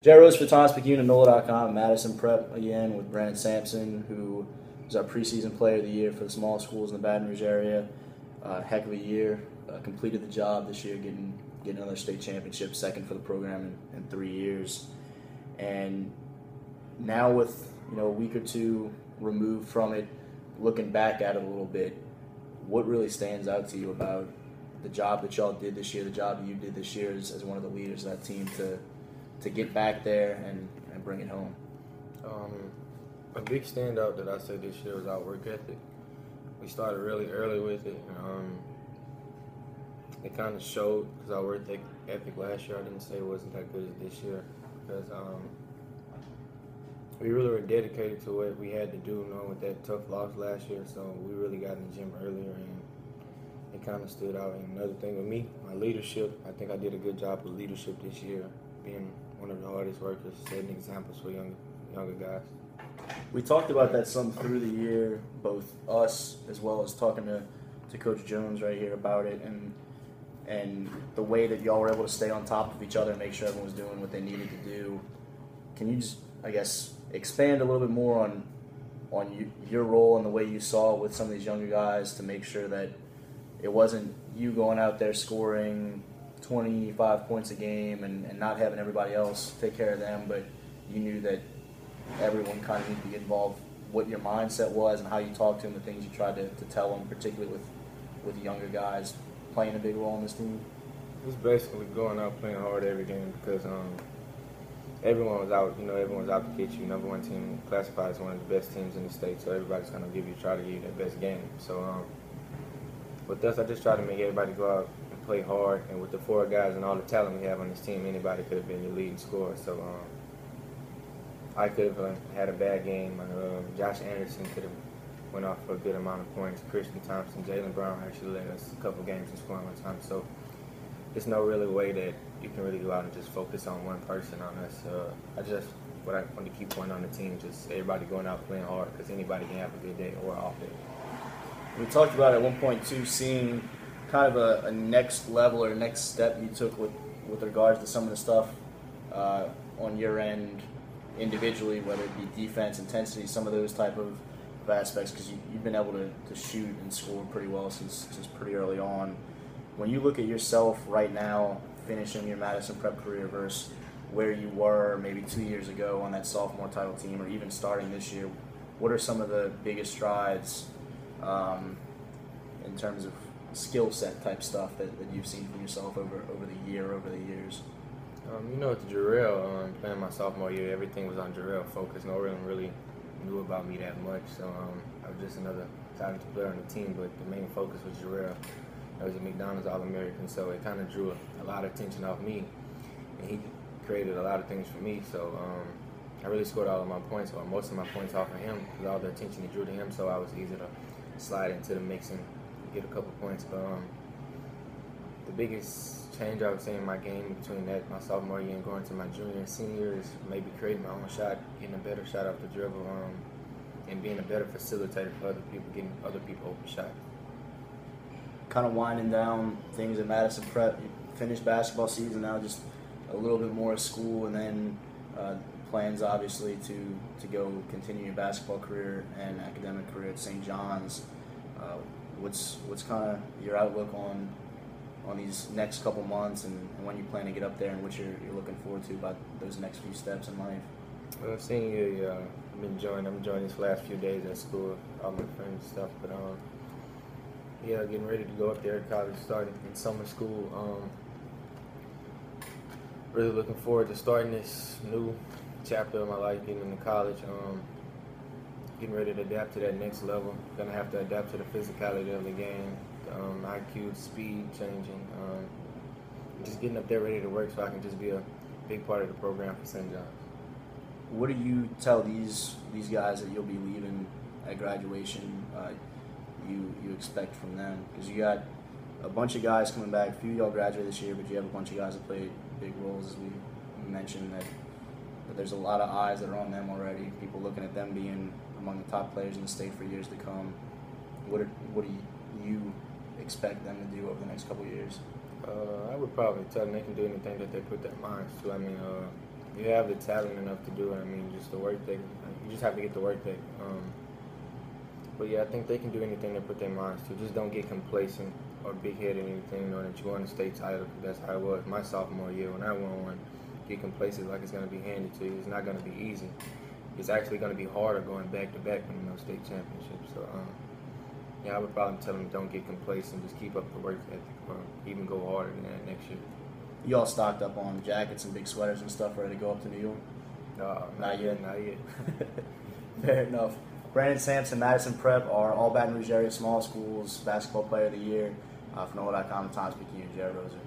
Rouge for Thomas McCune NOLA.com, Madison Prep again with Brandon Sampson, who was our preseason player of the year for the small schools in the Baton Rouge area. Heck of a year. Completed the job this year, getting another state championship, second for the program in 3 years. And now with a week or two removed from it, looking back at it a little bit, what really stands out to you about the job that y'all did this year, the job that you did this year as one of the leaders of that team to get back there and bring it home? A big standout that I said this year was our work ethic. We started really early with it. It kind of showed because our work ethic last year, I didn't say it wasn't that good as this year because we really were dedicated to what we had to do, with that tough loss last year. So we really got in the gym earlier, and it kind of stood out. And another thing with me, my leadership, I think I did a good job with leadership this year, being one of the hardest workers, setting examples for younger guys. We talked about that some through the year, both us as well as talking to Coach Jones right here about it, and the way that y'all were able to stay on top of each other and make sure everyone was doing what they needed to do. Can you just, expand a little bit more on your role and the way you saw it with some of these younger guys to make sure that it wasn't you going out there scoring 25 points a game and not having everybody else take care of them, but you knew that everyone kind of needed to get involved, what your mindset was and how you talked to them, the things you tried to tell them, particularly with younger guys playing a big role in this team? It was basically going out playing hard every game because everyone was out. Everyone was out to get you. Number one team classified as one of the best teams in the state, so everybody's going to try to give you their best game. So with us, I just try to make everybody go out and play hard. And with the four guys and all the talent we have on this team, anybody could have been your leading scorer. So I could have had a bad game. Josh Anderson could have went off for a good amount of points. Christian Thompson, Jalen Brown actually led us a couple games in scoring one time. So there's no really way that you can really go out and just focus on one person on us. What I want to keep pointing on the team, just everybody going out playing hard because anybody can have a good day or an off day. We talked about at one point too, seeing kind of a next level or next step you took with regards to some of the stuff on your end individually, whether it be defense, intensity, some of those type of aspects, because you've been able to shoot and score pretty well since pretty early on. When you look at yourself right now, finishing your Madison Prep career versus where you were maybe 2 years ago on that sophomore title team, or even starting this year, what are some of the biggest strides in terms of skill set type stuff that you've seen from yourself over the years? With Jarrell, playing my sophomore year, everything was on Jarrell focus. No one really knew about me that much, so I was just another talented player on the team, but the main focus was Jarrell. I was a McDonald's All-American, so it kind of drew a lot of attention off me, and he created a lot of things for me, so I really scored all of my points, or most of my points off of him, because all the attention he drew to him, so I was easy to slide into the mix and get a couple points. But the biggest change I would say in my game between my sophomore year and going to my junior and senior is maybe creating my own shot, getting a better shot off the dribble, and being a better facilitator for other people, getting other people open shots. Kind of winding down things at Madison Prep. You finished basketball season now, just a little bit more of school, and then plans obviously to go continue your basketball career and academic career at St. John's. What's kind of your outlook on these next couple months and when you plan to get up there, and what you're looking forward to about those next few steps in life? Well, senior year, I'm enjoying these last few days at school, all my friends and stuff, but getting ready to go up there at college, starting in summer school. Really looking forward to starting this new chapter of my life, getting into college, getting ready to adapt to that next level. Gonna have to adapt to the physicality of the game, IQ, speed changing, just getting up there ready to work so I can just be a big part of the program for St. John's. What do you tell these guys that you'll be leaving at graduation you expect from them? Because you got a bunch of guys coming back. A few of y'all graduated this year, but you have a bunch of guys that played big roles, as we mentioned, that there's a lot of eyes that are on them already, people looking at them being among the top players in the state for years to come. What do you expect them to do over the next couple of years? I would probably tell them they can do anything that they put their minds to. You have the talent enough to do it. I mean, just the work ethic. You just have to get the work ethic. But yeah, I think they can do anything they put their minds to. Just don't get complacent or big-headed or anything. You know that you won a state title. That's how it was my sophomore year when I won one. Get complacent like it's going to be handed to you. It's not going to be easy. It's actually going to be harder going back-to-back winning those state championships. So, yeah, I would probably tell them don't get complacent. Just keep up the work ethic or even go harder than that next year. You all stocked up on jackets and big sweaters and stuff ready to go up to New York? Not yet. Not yet. Fair enough. Brandon Sampson, Madison Prep, are All-Baton Rouge area small schools basketball player of the year. For NOLA.com, Times Picayune, Jared Roser.